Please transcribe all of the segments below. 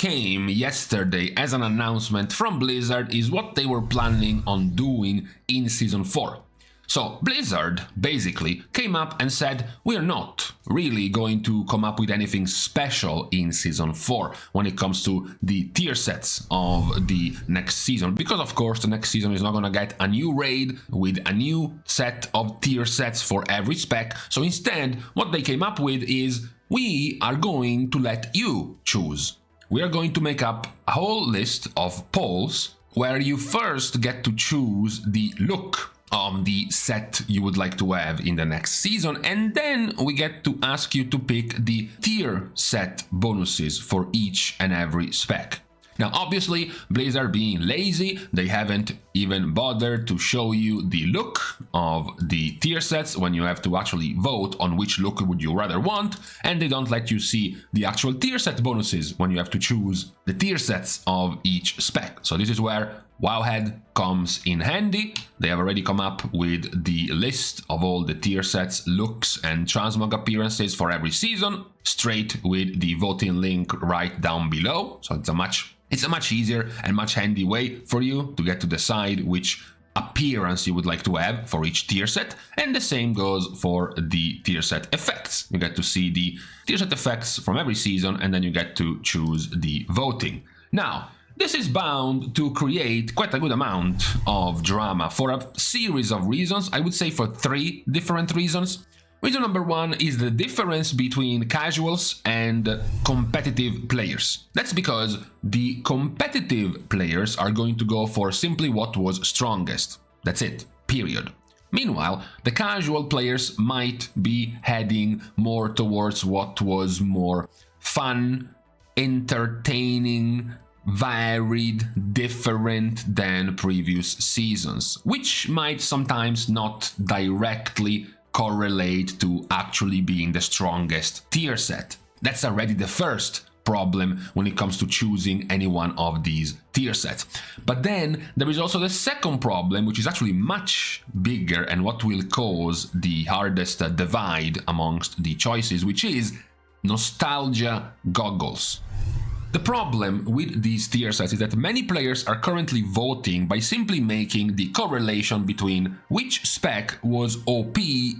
came yesterday as an announcement from Blizzard is what they were planning on doing in Season 4. So Blizzard basically came up and said, we are not really going to come up with anything special in Season 4 when it comes to the tier sets of the next season. Because of course the next season is not going to get a new raid with a new set of tier sets for every spec. So instead, what they came up with is, we are going to let you choose. We are going to make up a whole list of polls where you first get to choose the look of the set you would like to have in the next season, and then we get to ask you to pick the tier set bonuses for each and every spec. Now obviously, Blizzard being lazy, they haven't even bothered to show you the look of the tier sets when you have to actually vote on which look would you rather want, and they don't let you see the actual tier set bonuses when you have to choose the tier sets of each spec. So this is where Wowhead comes in handy. They have already come up with the list of all the tier sets, looks and transmog appearances for every season, straight with the voting link right down below. So it's a much easier and much handy way for you to get to decide which appearance you would like to have for each tier set, and the same goes for the tier set effects. You get to see the tier set effects from every season, and then you get to choose the voting. Now, this is bound to create quite a good amount of drama for a series of reasons. I would say for 3 different reasons. Reason number 1 is the difference between casuals and competitive players. That's because the competitive players are going to go for simply what was strongest. That's it, period. Meanwhile, the casual players might be heading more towards what was more fun, entertaining, varied, different than previous seasons, which might sometimes not directly correlate to actually being the strongest tier set. That's already the first problem when it comes to choosing any one of these tier sets. But then there is also the second problem, which is actually much bigger and what will cause the hardest divide amongst the choices, which is nostalgia goggles. The problem with these tier sets is that many players are currently voting by simply making the correlation between which spec was OP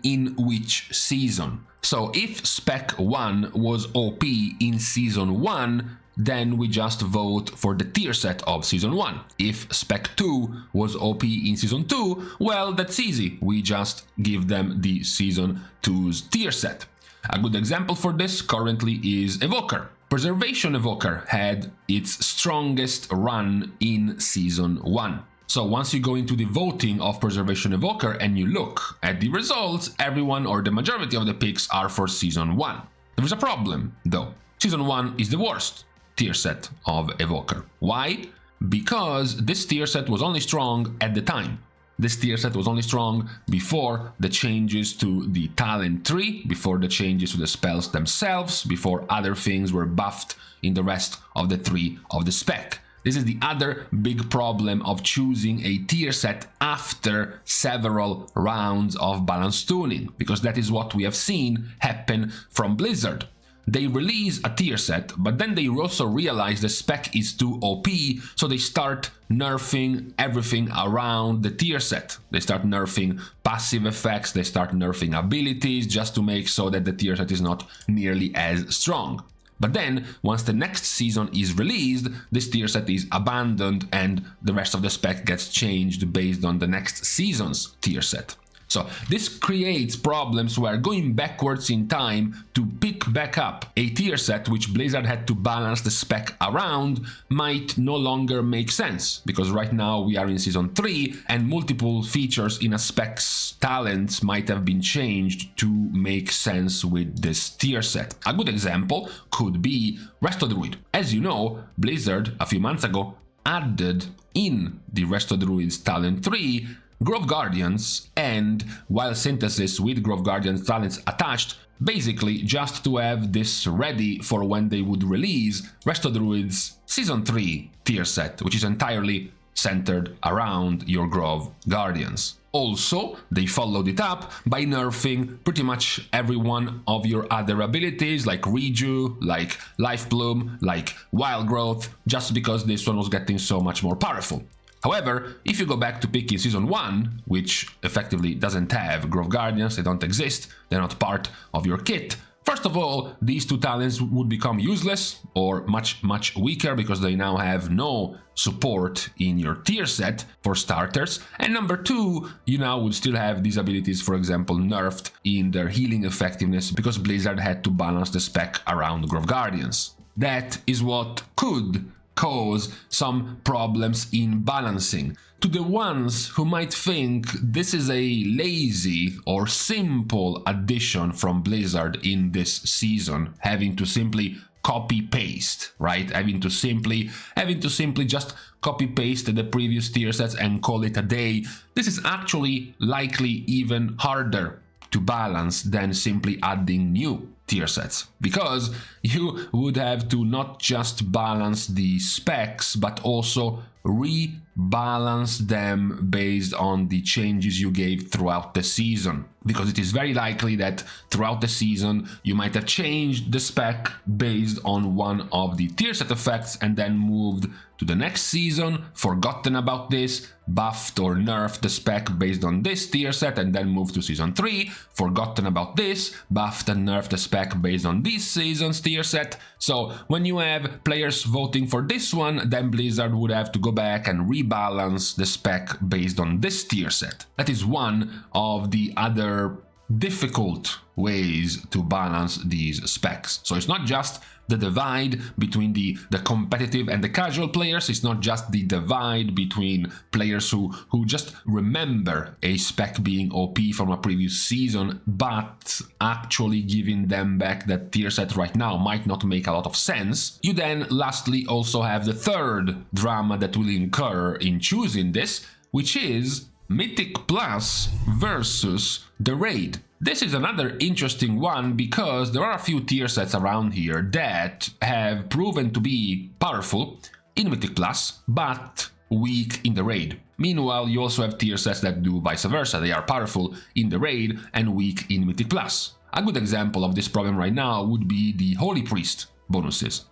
in which season. So if spec 1 was OP in season 1, then we just vote for the tier set of season 1. If spec 2 was OP in season 2, well, that's easy. We just give them the season 2's tier set. A good example for this currently is Evoker. Preservation Evoker had its strongest run in Season 1. So once you go into the voting of Preservation Evoker and you look at the results, everyone or the majority of the picks are for Season 1. There's a problem, though. Season 1 is the worst tier set of Evoker. Why? Because this tier set was only strong at the time. This tier set was only strong before the changes to the talent tree, before the changes to the spells themselves, before other things were buffed in the rest of the tree of the spec. This is the other big problem of choosing a tier set after several rounds of balance tuning, because that is what we have seen happen from Blizzard. They release a tier set, but then they also realize the spec is too OP, so they start nerfing everything around the tier set. They start nerfing passive effects, they start nerfing abilities, just to make so that the tier set is not nearly as strong. But then, once the next season is released, this tier set is abandoned and the rest of the spec gets changed based on the next season's tier set. So this creates problems where going backwards in time to pick back up a tier set which Blizzard had to balance the spec around might no longer make sense, because right now we are in Season 3 and multiple features in a spec's talents might have been changed to make sense with this tier set. A good example could be Resto Druid. As you know, Blizzard a few months ago added in the Resto Druid's talent tree Grove Guardians and Wild Synthesis with Grove Guardians talents attached, basically just to have this ready for when they would release Resto Druid's Season 3 tier set, which is entirely centered around your Grove Guardians. Also, they followed it up by nerfing pretty much every one of your other abilities, like Reju, like Life Bloom, like Wild Growth, just because this one was getting so much more powerful. However, if you go back to picking Season 1, which effectively doesn't have Growth Guardians, they don't exist, they're not part of your kit, first of all, these two talents would become useless or much weaker because they now have no support in your tier set for starters. And number two, you now would still have these abilities, for example, nerfed in their healing effectiveness because Blizzard had to balance the spec around Growth Guardians. That is what could cause some problems in balancing. To the ones who might think this is a lazy or simple addition from Blizzard in this season, having to simply copy-paste, right? Having to simply just copy-paste the previous tier sets and call it a day. This is actually likely even harder to balance than simply adding new tier sets, because you would have to not just balance the specs but also rebalance them based on the changes you gave throughout the season, because it is very likely that throughout the season you might have changed the spec based on one of the tier set effects and then moved to the next season, forgotten about this, buffed or nerfed the spec based on this tier set and then moved to season 3, forgotten about this, buffed and nerfed the spec based on this season's tier set. So when you have players voting for this one, then Blizzard would have to go back and rebalance the spec based on this tier set. That is one of the other difficult ways to balance these specs. So it's not just the divide between the competitive and the casual players, it's not just the divide between players who just remember a spec being OP from a previous season, but actually giving them back that tier set right now might not make a lot of sense. You then lastly also have the third drama that will incur in choosing this, which is Mythic Plus versus the Raid. This is another interesting one because there are a few tier sets around here that have proven to be powerful in Mythic Plus, but weak in the Raid. Meanwhile, you also have tier sets that do vice versa. They are powerful in the Raid and weak in Mythic Plus. A good example of this problem right now would be the Holy Priest bonuses,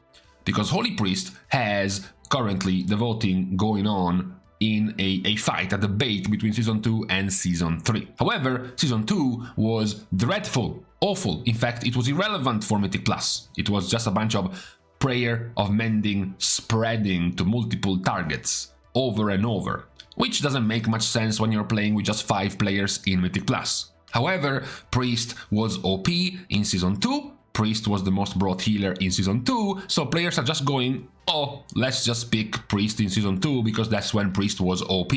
because Holy Priest has currently the voting going on in a fight, a debate between Season 2 and Season 3. However, Season 2 was dreadful, awful. In fact, it was irrelevant for Mythic Plus. It was just a bunch of prayer of mending spreading to multiple targets over and over, which doesn't make much sense when you're playing with just 5 players in Mythic Plus. However, Priest was OP in Season 2, Priest was the most brought healer in Season 2, so players are just going, oh, let's just pick Priest in Season 2 because that's when Priest was OP.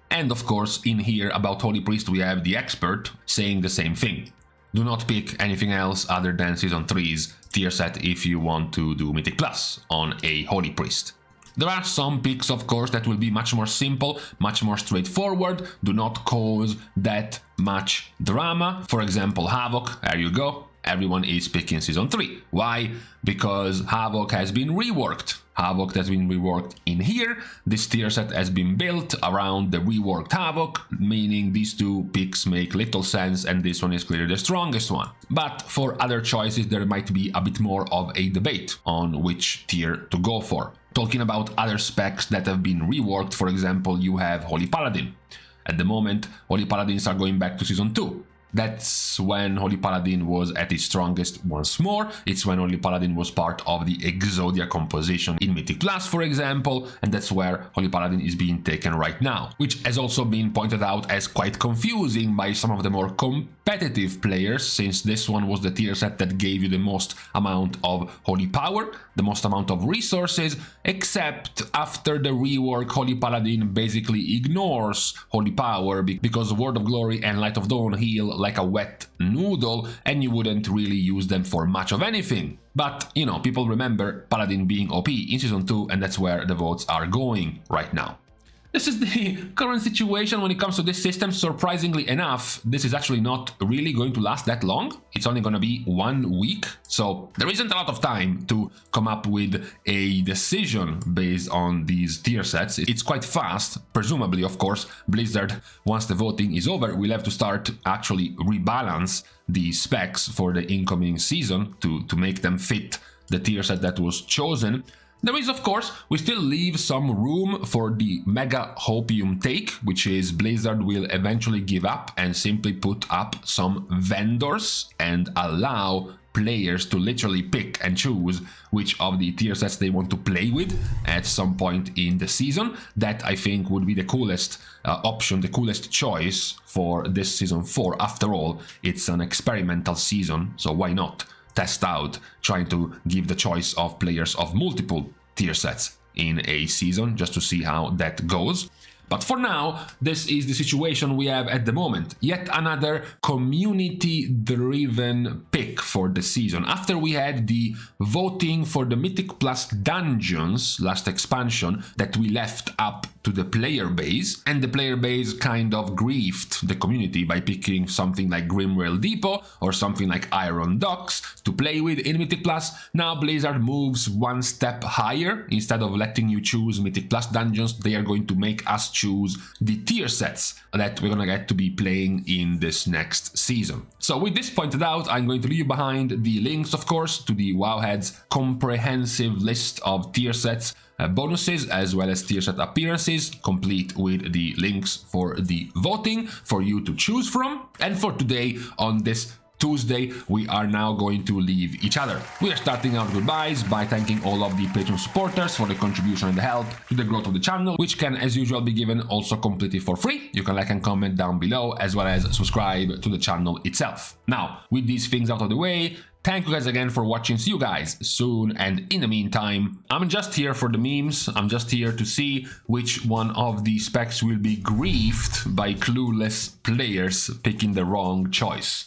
And of course, in here about Holy Priest we have the expert saying the same thing. Do not pick anything else other than Season 3's tier set if you want to do Mythic Plus on a Holy Priest. There are some picks, of course, that will be much more simple, much more straightforward, do not cause that much drama. For example, Havoc, there you go. Everyone is picking Season 3. Why? Because Havoc has been reworked. Havoc has been reworked in here. This tier set has been built around the reworked Havoc, meaning these two picks make little sense and this one is clearly the strongest one. But for other choices there might be a bit more of a debate on which tier to go for. Talking about other specs that have been reworked, for example, you have Holy Paladin. At the moment, Holy Paladins are going back to Season 2. That's when Holy Paladin was at its strongest once more. It's when Holy Paladin was part of the Exodia composition in Mythic Plus, for example, and that's where Holy Paladin is being taken right now, which has also been pointed out as quite confusing by some of the more competitive players, since this one was the tier set that gave you the most amount of holy power, the most amount of resources, except after the rework Holy Paladin basically ignores holy power because Word of Glory and Light of Dawn heal like a wet noodle and you wouldn't really use them for much of anything. But, you know, people remember Paladin being OP in Season 2 and that's where the votes are going right now. This is the current situation when it comes to this system. Surprisingly enough, this is actually not really going to last that long. It's only going to be 1 week. So there isn't a lot of time to come up with a decision based on these tier sets. It's quite fast. Presumably, of course, Blizzard, once the voting is over, will have to start actually rebalance the specs for the incoming season to make them fit the tier set that was chosen. There is, of course, we still leave some room for the mega hopium take, which is Blizzard will eventually give up and simply put up some vendors and allow players to literally pick and choose which of the tier sets they want to play with at some point in the season. That, I think, would be the coolest option, the coolest choice for this season 4. After all, it's an experimental season, so why not test out trying to give the choice of players of multiple tier sets in a season just to see how that goes. But for now, this is the situation we have at the moment. Yet another community-driven pick for the season. After we had the voting for the Mythic Plus dungeons, last expansion, that we left up to the player base, and the player base kind of griefed the community by picking something like GRIMRAIL Depot or something like Iron Docks to play with in Mythic Plus. Now Blizzard moves one step higher. Instead of letting you choose Mythic Plus dungeons, they are going to make us choose the tier sets that we're gonna get to be playing in this next season. So with this pointed out, I'm going to leave behind the links, of course, to the Wowhead's comprehensive list of tier sets, bonuses, as well as tier set appearances, complete with the links for the voting for you to choose from. And for today, on this Tuesday, we are now going to leave each other. We are starting our goodbyes by thanking all of the Patreon supporters for the contribution and the help to the growth of the channel, which can, as usual, be given also completely for free. You can like and comment down below, as well as subscribe to the channel itself. Now, with these things out of the way, thank you guys again for watching. See you guys soon, and in the meantime, I'm just here for the memes. I'm just here to see which one of the specs will be griefed by clueless players picking the wrong choice.